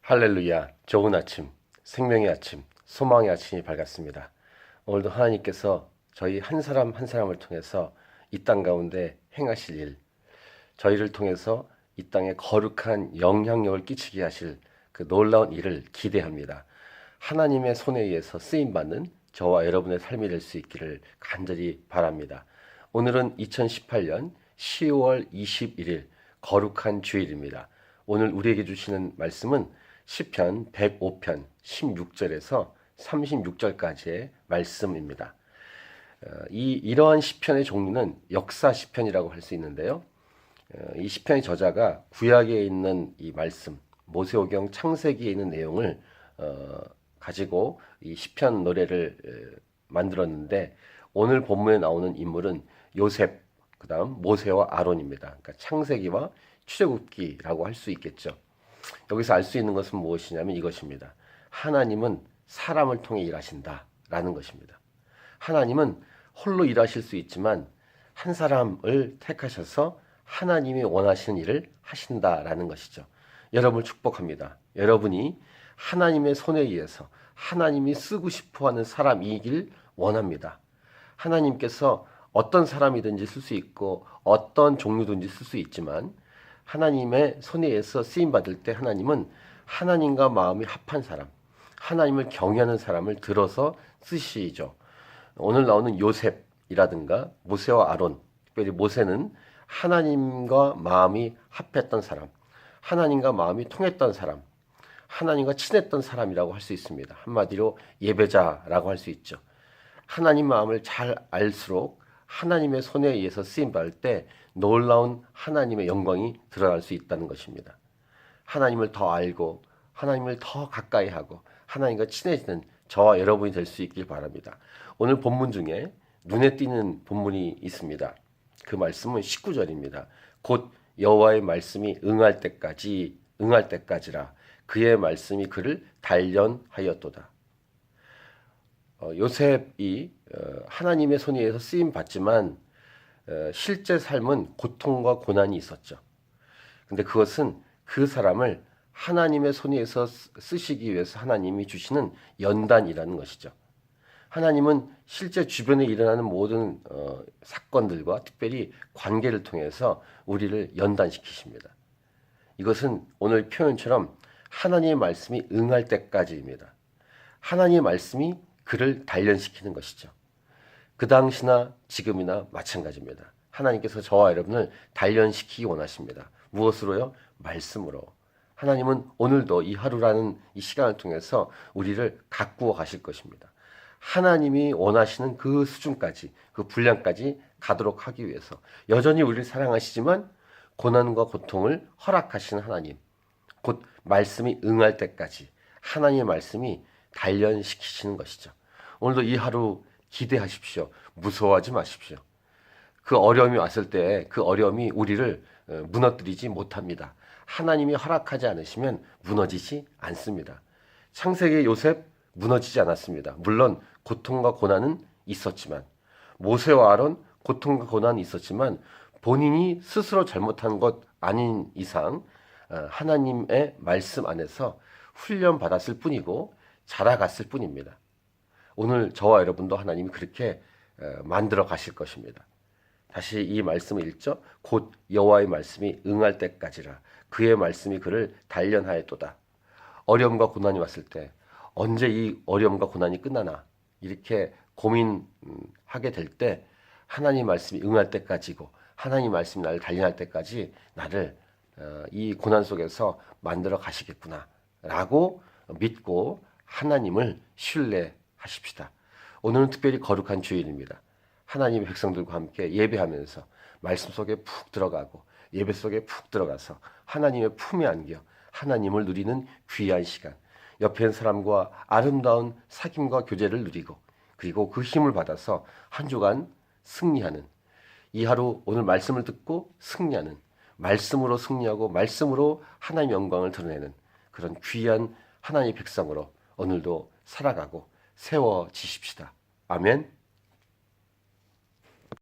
할렐루야, 좋은 아침, 생명의 아침, 소망의 아침이 밝았습니다. 오늘도 하나님께서 저희 한 사람 한 사람을 통해서 이 땅 가운데 행하실 일, 저희를 통해서 이 땅에 거룩한 영향력을 끼치게 하실 그 놀라운 일을 기대합니다. 하나님의 손에 의해서 쓰임받는 저와 여러분의 삶이 될 수 있기를 간절히 바랍니다. 오늘은 2018년 10월 21일 거룩한 주일입니다. 오늘 우리에게 주시는 말씀은 시편 105편 16절에서 36절까지의 말씀입니다. 이러한 시편의 종류는 역사 시편이라고 할 수 있는데요. 이 시편의 저자가 구약에 있는 이 말씀, 모세오경 창세기에 있는 내용을 가지고 이 시편 노래를 만들었는데, 오늘 본문에 나오는 인물은 요셉, 그다음 모세와 아론입니다. 그러니까 창세기와 출애굽기라고 할 수 있겠죠. 여기서 알 수 있는 것은 무엇이냐면 이것입니다. 하나님은 사람을 통해 일하신다라는 것입니다. 하나님은 홀로 일하실 수 있지만 한 사람을 택하셔서 하나님이 원하시는 일을 하신다라는 것이죠. 여러분을 축복합니다. 여러분이 하나님의 손에 의해서 하나님이 쓰고 싶어하는 사람이길 원합니다. 하나님께서 어떤 사람이든지 쓸 수 있고 어떤 종류든지 쓸 수 있지만 하나님의 손에 의해서 쓰임받을 때 하나님은 하나님과 마음이 합한 사람, 하나님을 경외하는 사람을 들어서 쓰시죠. 오늘 나오는 요셉이라든가 모세와 아론, 특별히 모세는 하나님과 마음이 합했던 사람, 하나님과 마음이 통했던 사람, 하나님과 친했던 사람이라고 할 수 있습니다. 한마디로 예배자라고 할 수 있죠. 하나님 마음을 잘 알수록 하나님의 손에 의해서 쓰임받을 때 놀라운 하나님의 영광이 드러날 수 있다는 것입니다. 하나님을 더 알고 하나님을 더 가까이 하고 하나님과 친해지는 저와 여러분이 될 수 있길 바랍니다. 오늘 본문 중에 눈에 띄는 본문이 있습니다. 그 말씀은 19절입니다. 곧 여호와의 말씀이 응할 때까지라 그의 말씀이 그를 단련하였도다. 요셉이 하나님의 손에 의해서 쓰임 받지만 실제 삶은 고통과 고난이 있었죠. 근데 그것은 그 사람을 하나님의 손에 의해서 쓰시기 위해서 하나님이 주시는 연단이라는 것이죠. 하나님은 실제 주변에 일어나는 모든 사건들과 특별히 관계를 통해서 우리를 연단시키십니다. 이것은 오늘 표현처럼 하나님의 말씀이 응할 때까지입니다. 하나님의 말씀이 그를 단련시키는 것이죠. 그 당시나 지금이나 마찬가지입니다. 하나님께서 저와 여러분을 단련시키기 원하십니다. 무엇으로요? 말씀으로. 하나님은 오늘도 이 하루라는 이 시간을 통해서 우리를 가꾸어 가실 것입니다. 하나님이 원하시는 그 수준까지, 그 분량까지 가도록 하기 위해서 여전히 우리를 사랑하시지만 고난과 고통을 허락하시는 하나님, 곧 말씀이 응할 때까지 하나님의 말씀이 단련시키시는 것이죠. 오늘도 이 하루 기대하십시오. 무서워하지 마십시오. 그 어려움이 왔을 때 그 어려움이 우리를 무너뜨리지 못합니다. 하나님이 허락하지 않으시면 무너지지 않습니다. 창세기 요셉 무너지지 않았습니다. 물론 고통과 고난은 있었지만, 모세와 아론 고통과 고난이 있었지만 본인이 스스로 잘못한 것 아닌 이상 하나님의 말씀 안에서 훈련받았을 뿐이고 자라갔을 뿐입니다. 오늘 저와 여러분도 하나님이 그렇게 만들어 가실 것입니다. 다시 이 말씀을 읽죠. 곧 여호와의 말씀이 응할 때까지라 그의 말씀이 그를 단련하였도다. 어려움과 고난이 왔을 때 언제 이 어려움과 고난이 끝나나 이렇게 고민하게 될 때 하나님 말씀이 응할 때까지고 하나님 말씀이 나를 단련할 때까지 나를 이 고난 속에서 만들어 가시겠구나 라고 믿고 하나님을 신뢰하십시다. 오늘은 특별히 거룩한 주일입니다. 하나님의 백성들과 함께 예배하면서 말씀 속에 푹 들어가고 예배 속에 푹 들어가서 하나님의 품에 안겨 하나님을 누리는 귀한 시간, 옆에 있는 사람과 아름다운 사귐과 교제를 누리고 그리고 그 힘을 받아서 한 주간 승리하는, 이 하루 오늘 말씀을 듣고 승리하는, 말씀으로 승리하고 말씀으로 하나님의 영광을 드러내는 그런 귀한 하나님의 백성으로 오늘도 살아가고 세워지십시다. 아멘.